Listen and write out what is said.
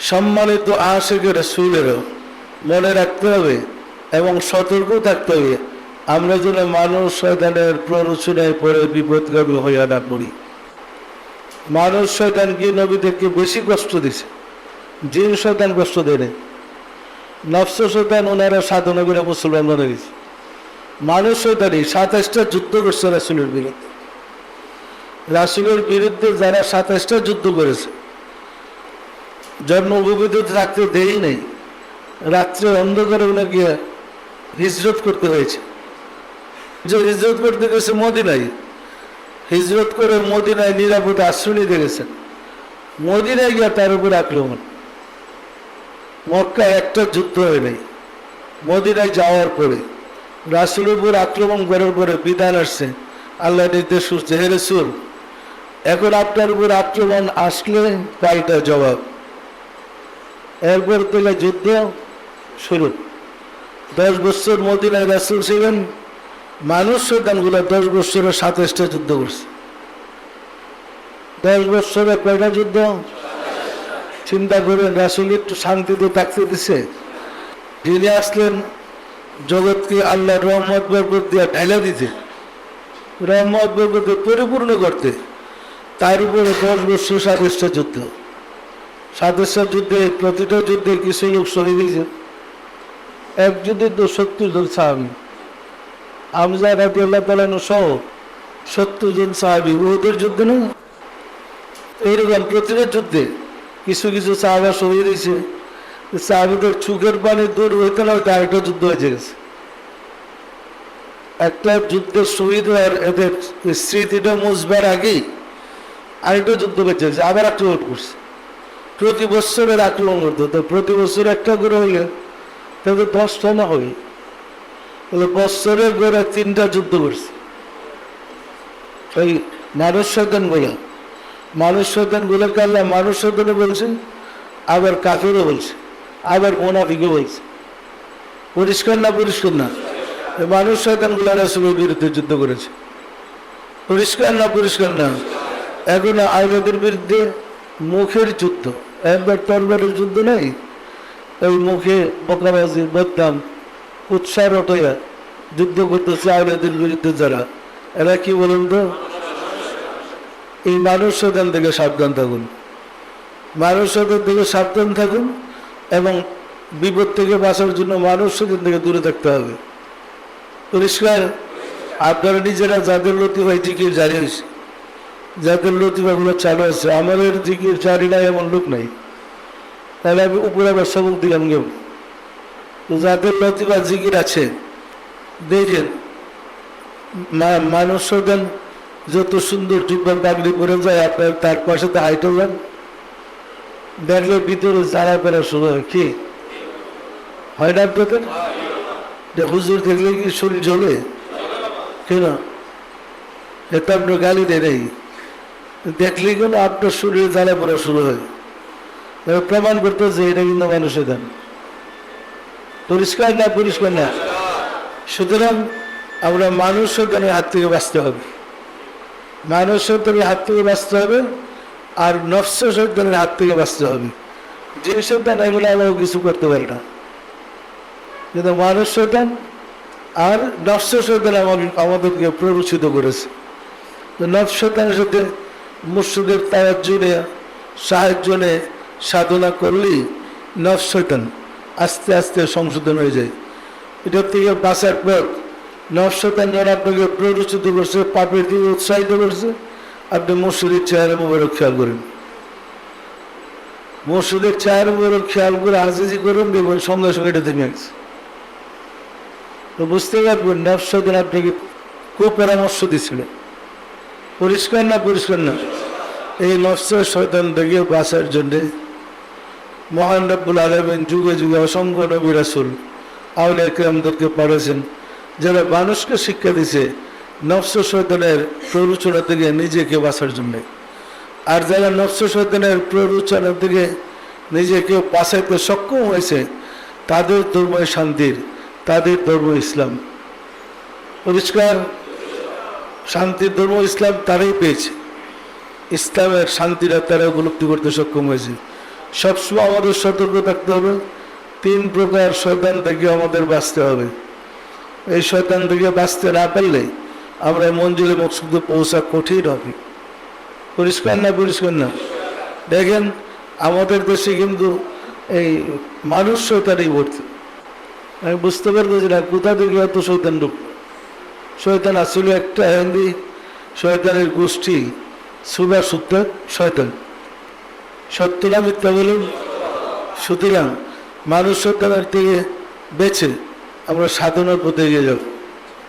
সম্মানিত আশিকে রাসূলেরও মনে রাখতে হবে এবং সতর্ক থাকতে হবে আমরা যেন মানুষ শয়তানের প্ররোচনায় পড়ে বিপদগামী হইয়া না পড়ি। মানুষ শয়তানকে নবীদেরকে বেশি কষ্ট দিছে, জিন শয়তান কষ্ট দেয়। নফস শয়তান ওনারা সাধনা করে মুসলমান বানিয়ে দিয়েছে। মানুষ শয়তানই 27টা যুদ্ধ করছে রাসূলের বিরুদ্ধে। রাসূলের বিরুদ্ধে যারা 27টা যুদ্ধ করেছে, জন্মভূমিতে থাকতে দেই নেই, রাত্রে অন্ধকারে ওনাকে হিজরত করতে হয়েছে। যে হিজরত করতে গেছে মদিনায়, হিজরত করে মদিনায় নিরাপদে আশ্রয় নিতে গেছেন। মদিনায় গিয়া তার উপর আক্রমণ। মক্কায় একটা যুদ্ধ হয় নাই। মদিনায় যাওয়ার পরে রাসূলের উপর আক্রমণ করার পরে বিধান আসছে, আল্লাহ নির্দেশ করছে, হে রাসূল, এখন আপনার উপর আক্রমণ আসলে পাল্টা জবাব। এরপর থেকে যুদ্ধ শুরু। 10 বছর মদিনায় রাসূল ছিলেন। মানুষ শয়তানগুলো 10 বছরে 27টা যুদ্ধ করছে। 10 বছরে কয়টা যুদ্ধ? চিন্তা করেন, রাসূল একটু শান্তিতে থাকতে দিছে? যিনি আসলেন জগৎকে আল্লাহ রহমত বরকত দিয়ে ঢাইলা দিতে, রহমত বরকত পরিপূর্ণ করতে, তার উপরে 10 বছর 27টা যুদ্ধ। 27টা যুদ্ধে প্রতিটা যুদ্ধে কিছু লোক শহীদ হয়েছে। এক যুদ্ধে তো 70 জন সাহাবী, হামজা রাদিয়াল্লাহু তাআলা সহ 70 জন সাহাবী উহুদের যুদ্ধে না। এইরকম প্রতিটা যুদ্ধে কিছু কিছু সাহাবা শহীদ হয়েছে। সাহাবীদের চোখের পানি দূর হইতে না হইতে আরেকটা যুদ্ধ হয়েছে গেছে। একটা যুদ্ধের শহীদ হওয়ার এদের স্মৃতিটা মুছবার আগেই আরেকটা যুদ্ধ বেঁচে গেছে, আবার আক্রমণ করছে। প্রতি বছরের আক্রমণ করতো, তো প্রতি বছর একটা করে হইলে তাহলে 10টা না হই, তাহলে বছরের করে 3টা যুদ্ধ করছে। ওই মানুষ শয়তান বলে, মানুষ শয়তান গুলোকে আল্লাহ মানুষ শয়তানে বলছেন, আবার কাফেরও বলছে, আবার মুনাফিকও বলছে। পরিষ্কার না? পরিষ্কার না? মানুষ শয়তান গুলো রাসূলের বিরুদ্ধে যুদ্ধ করেছে। পরিষ্কার না? পরিষ্কার না? এখন আরবের বিরুদ্ধে মুখের যুদ্ধ, একবার তরবারের যুদ্ধ নেই, ওই মুখে বকাবাজি বদনাম উৎসাহ রটয়া যুদ্ধ করতেছে আরবের বিরুদ্ধে যারা। এরা কি বলুন তো? এই মানুষ শয়তান থেকে সাবধান থাকুন, মানুষ শয়তান থেকে সাবধান থাকুন এবং বিপদ থেকে বাঁচার জন্য মানুষ শয়তান থেকে দূরে থাকতে হবে। পরিষ্কার? আপনারা নিজেরা যাদের লতিফায় জিকির জারি হয়েছে, যাদের লতিফাগুলো চালু আছে, আমাদের জিকির জারি নাই এমন লোক নাই, তাহলে আমি উপরে আবার সবক দিলাম কেউ। তো যাদের লতিফা জিকির আছে দেখেন, মানুষ শয়তান যত সুন্দর টুকবান পাগড়ি পরে যায়, আপনার তার পাশে তো হাইটে যান, দেখলে ভিতরে যারা পেরা শুরু হয়। কি হয় না আপনাদের? হুজুর দেখলে কি শরীর জ্বলে? কেন? এটা আপনার গালি দেয় নাই, দেখলে কেন আপনার শরীরে জ্বালা পড়া শুরু হয়, প্রমাণ করতে যে এটা কিন্তু মানুষের দান। পরিষ্কার না? পরিষ্কার না? সুতরাং আমরা মানুষ শয়তানের হাত থেকে বাঁচতে হবে, মানুষ শয়তানের হাত থেকে বাঁচতে হবে, আর নফস শয়তানের হাত থেকে বাঁচতে হবে। যে শয়তান এগুলো আমরা কিছু করতে পারি না, কিন্তু মানুষ শয়তান আর নফস শয়তান আমাদেরকে প্ররোচিত করেছে। নফস শয়তানের সাথে মুর্শিদের তাওয়াজ্জুহে সাহায্য নিয়ে সাধনা করলেই নফস শয়তান আস্তে আস্তে সংশোধন হয়ে যায়। এটার থেকে বাঁচার পর নফস শয়তান যারা আপনাকে প্ররোচিত করছে, পাপের দিকে উৎসাহিত করছে, আপনি মুর্শিদের চেহারা মোবারক খেয়াল করেন, মুর্শিদের চেহারা মোবারক খেয়াল করে আজিজি করুন, দেখবেন সঙ্গে সঙ্গে এটা থেমে গেছে। তো বুঝতে পারবেন নফস শয়তান আপনাকে খুব পরামর্শ দিচ্ছিলেন। পরিষ্কার না? পরিষ্কার না? এই নফস শয়তান থেকে বাঁচার জন্যে মহান রব্বুল আলামিন যুগে যুগে অসংখ্য নবী রাসূল আউলিয়া কিরামদেরকে পাঠিয়েছেন, যারা মানুষকে শিক্ষা দিছে নফস শয়তানের প্ররোচনা থেকে নিজেকে বাঁচার জন্যে। আর যারা নফস শয়তানের প্ররোচনা থেকে নিজেকে বাঁচাইতে সক্ষম হয়েছে, তাদের ধর্ম শান্তির, তাদের ধর্ম ইসলাম। পরিষ্কার? শান্তির ধর্ম ইসলাম তারাই পেয়েছে, ইসলামের শান্তিটা তারা উপলব্ধি করতে সক্ষম হয়েছে। সবসময় আমাদের সতর্ক থাকতে হবে। 3 প্রকার শয়তান থেকে আমাদের বাঁচতে হবে। এই শয়তান থেকে বাঁচতে না পারলে আমরা মঞ্জিলে মকসুদে পৌঁছা কঠিন হবে। পরিষ্কার না? পরিষ্কার না? দেখেন আমাদের দেশে কিন্তু এই মানুষ শয়তানই ভর্তি। আমি বুঝতে পারতেছি না কোথা থেকে এত শয়তান ঢুকলো। শয়তান আসলে একটা হিন্দি শয়তানের গোষ্ঠী, সুরা সূত্র শয়তান। সত্য না মিথ্যা বলুন? সুতরাং মানুষ শয়তানের থেকে বেছে আমরা সাধনার পথে এগিয়ে যাব।